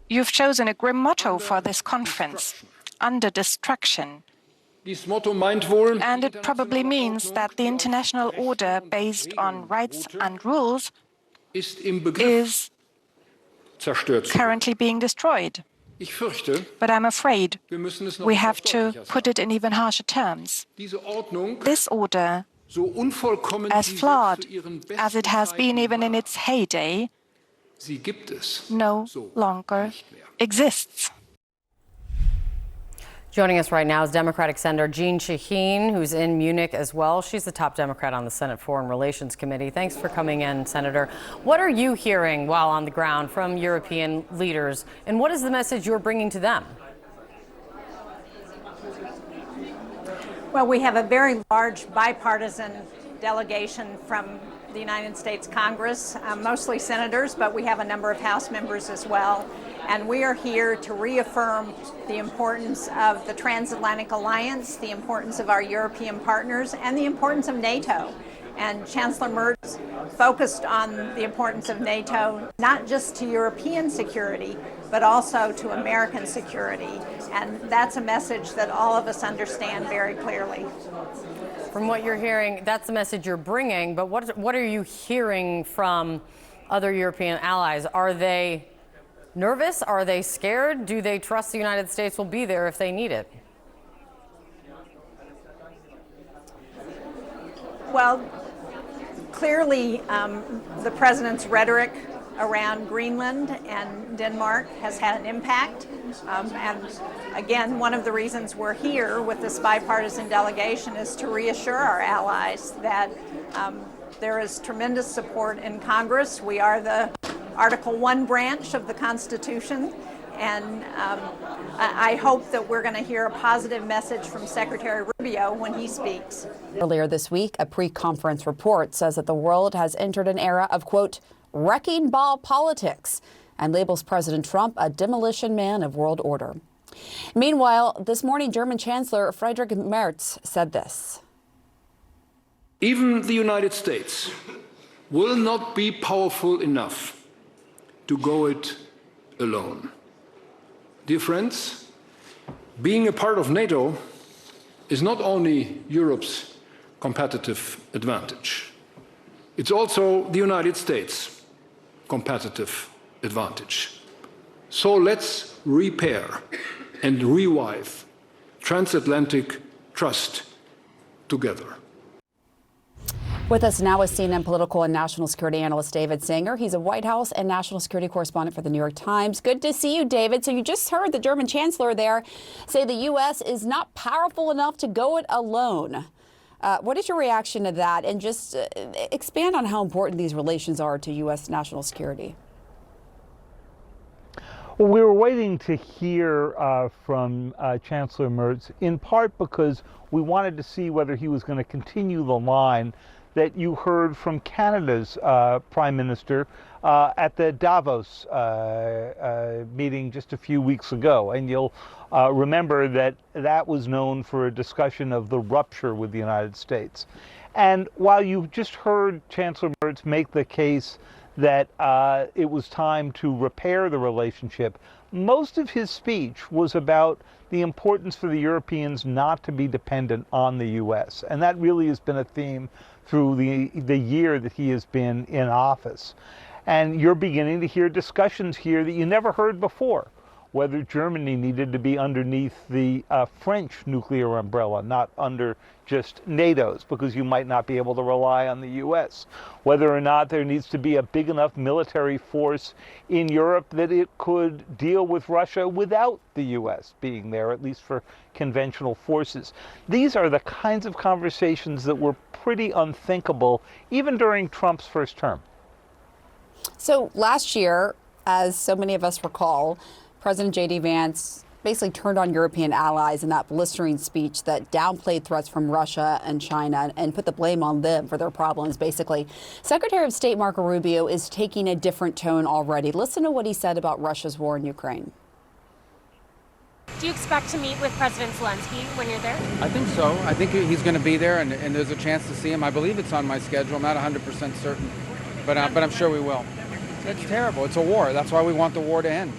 You've chosen a grim motto for this conference, under destruction. And it probably means that the international order based on rights and rules is currently being destroyed. But I'm afraid we have to put it in even harsher terms. This order, as flawed as it has been even in its heyday, no longer exists. Joining us right now is Democratic Senator Jeanne Shaheen, who's in Munich as well. She's the top Democrat on the Senate Foreign Relations Committee. Thanks for coming in, Senator. What are you hearing while on the ground from European leaders, and what is the message you're bringing to them? Well, we have a very large bipartisan delegation from the United States Congress, mostly senators, but we have a number of House members as well. And we are here to reaffirm the importance of the transatlantic alliance, the importance of our European partners, and the importance of NATO. And Chancellor Merz focused on the importance of NATO, not just to European security, but also to American security. And that's a message that all of us understand very clearly. From what you're hearing, that's the message you're bringing, but what are you hearing from other European allies? Are they nervous? Are they scared? Do they trust the United States will be there if they need it? Well, clearly the president's rhetoric around Greenland and Denmark has had an impact. And again, one of the reasons we're here with this bipartisan delegation is to reassure our allies that there is tremendous support in Congress. We are the Article 1 branch of the Constitution, and I hope that we're going to hear a positive message from Secretary Rubio when he speaks. Earlier this week, a pre-conference report says that the world has entered an era of, quote, wrecking ball politics, and labels President Trump a demolition man of world order. Meanwhile, this morning, German Chancellor Friedrich Merz said this. Even the United States will not be powerful enough to go it alone. Dear friends, being a part of NATO is not only Europe's competitive advantage, it's also the United States' competitive advantage. So let's repair and revive transatlantic trust together. With us now is CNN political and national security analyst David Sanger. He's a White House and national security correspondent for the New York Times. Good to see you, David. So you just heard the German chancellor there say the U.S. is not powerful enough to go it alone. What is your reaction to that? And just expand on how important these relations are to U.S. national security. Well, we were waiting to hear from Chancellor Merz, in part because we wanted to see whether he was going to continue the line that you heard from Canada's Prime Minister at the Davos meeting just a few weeks ago. And you'll remember that that was known for a discussion of the rupture with the United States. And while you just heard Chancellor Merz make the case that it was time to repair the relationship, most of his speech was about the importance for the Europeans not to be dependent on the U.S. And that really has been a theme through the year that he has been in office. And you're beginning to hear discussions here that you never heard before, whether Germany needed to be underneath the French nuclear umbrella, not under just NATO's, because you might not be able to rely on the U.S. Whether or not there needs to be a big enough military force in Europe that it could deal with Russia without the U.S. being there, at least for conventional forces. These are the kinds of conversations that were pretty unthinkable, even during Trump's first term. So last year, as so many of us recall, President J.D. Vance basically turned on European allies in that blistering speech that downplayed threats from Russia and China and put the blame on them for their problems, basically. Secretary of State Marco Rubio is taking a different tone already. Listen to what he said about Russia's war in Ukraine. Do you expect to meet with President Zelensky when you're there? I think so. I think he's going to be there, and there's a chance to see him. I believe it's on my schedule. I'm not 100% certain, but I'm sure we will. It's terrible. It's a war. That's why we want the war to end.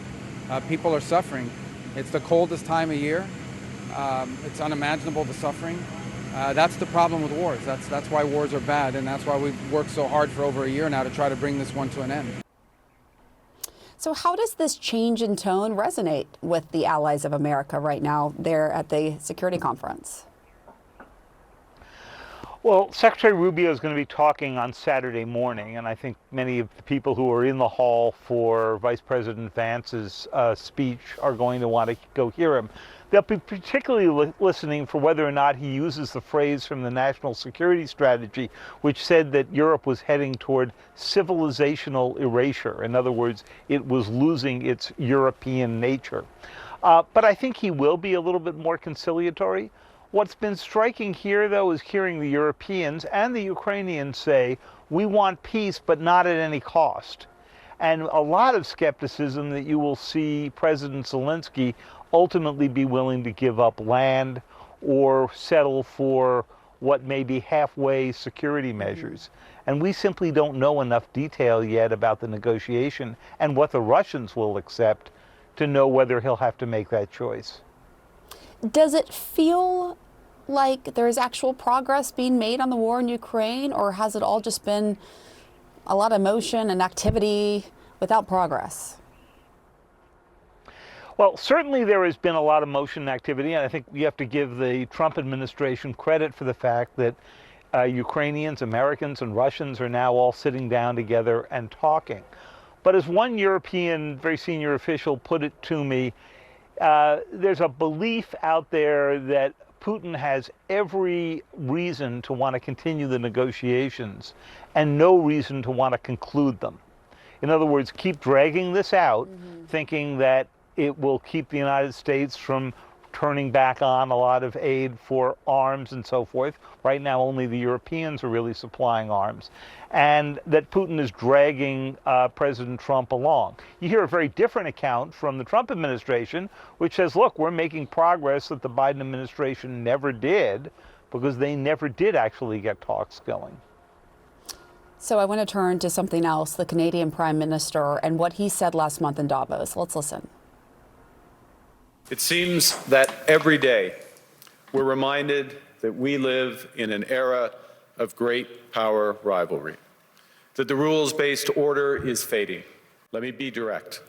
People are suffering. It's the coldest time of year. It's unimaginable, the suffering. That's the problem with wars. That's why wars are bad, and that's why we've worked so hard for over a year now to try to bring this one to an end. So how does this change in tone resonate with the allies of America right now there at the security conference? Well, Secretary Rubio is going to be talking on Saturday morning, and I think many of the people who are in the hall for Vice President Vance's speech are going to want to go hear him. They'll be particularly listening for whether or not he uses the phrase from the National Security Strategy, which said that Europe was heading toward civilizational erasure. In other words, it was losing its European nature. But I think he will be a little bit more conciliatory. What's been striking here, though, is hearing the Europeans and the Ukrainians say, we want peace, but not at any cost. And a lot of skepticism that you will see President Zelensky ultimately be willing to give up land or settle for what may be halfway security measures. And we simply don't know enough detail yet about the negotiation and what the Russians will accept to know whether he'll have to make that choice. Does it feel like there's actual progress being made on the war in Ukraine, or has it all just been a lot of motion and activity without progress? Well, certainly there has been a lot of motion and activity, and I think you have to give the Trump administration credit for the fact that Ukrainians, Americans, and Russians are now all sitting down together and talking. But as one European very senior official put it to me, there's a belief out there that Putin has every reason to want to continue the negotiations and no reason to want to conclude them. In other words, keep dragging this out, thinking that it will keep the United States from turning back on a lot of aid for arms and so forth. Right now, only the Europeans are really supplying arms. And that Putin is dragging President Trump along. You hear a very different account from the Trump administration, which says, look, we're making progress that the Biden administration never did, because they never did actually get talks going. So I want to turn to something else, the Canadian Prime Minister and what he said last month in Davos. Let's listen. It seems that every day we're reminded that we live in an era of great power rivalry, that the rules-based order is fading. Let me be direct.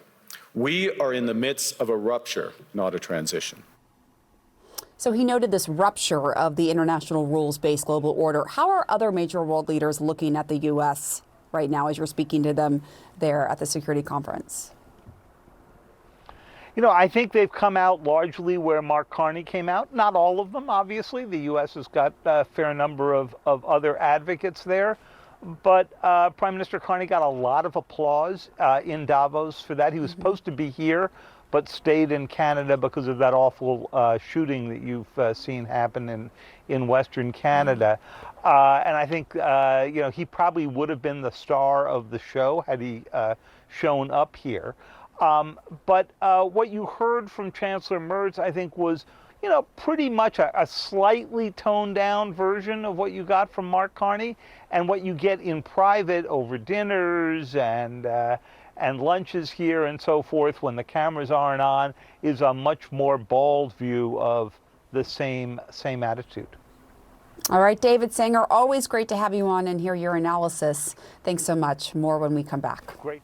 We are in the midst of a rupture, not a transition. So he noted this rupture of the international rules-based global order. How are other major world leaders looking at the U.S. right now as you're speaking to them there at the security conference? You know, I think they've come out largely where Mark Carney came out. Not all of them, obviously. The U.S. has got a fair number of other advocates there. But Prime Minister Carney got a lot of applause in Davos for that. He was supposed to be here, but stayed in Canada because of that awful shooting that you've seen happen in Western Canada. And I think, you know, he probably would have been the star of the show had he shown up here. But what you heard from Chancellor Merz, I think, was, you know, pretty much a slightly toned down version of what you got from Mark Carney, and what you get in private over dinners and lunches here and so forth when the cameras aren't on is a much more bald view of the same attitude. All right, David Sanger, always great to have you on and hear your analysis. Thanks so much. More when we come back. Great.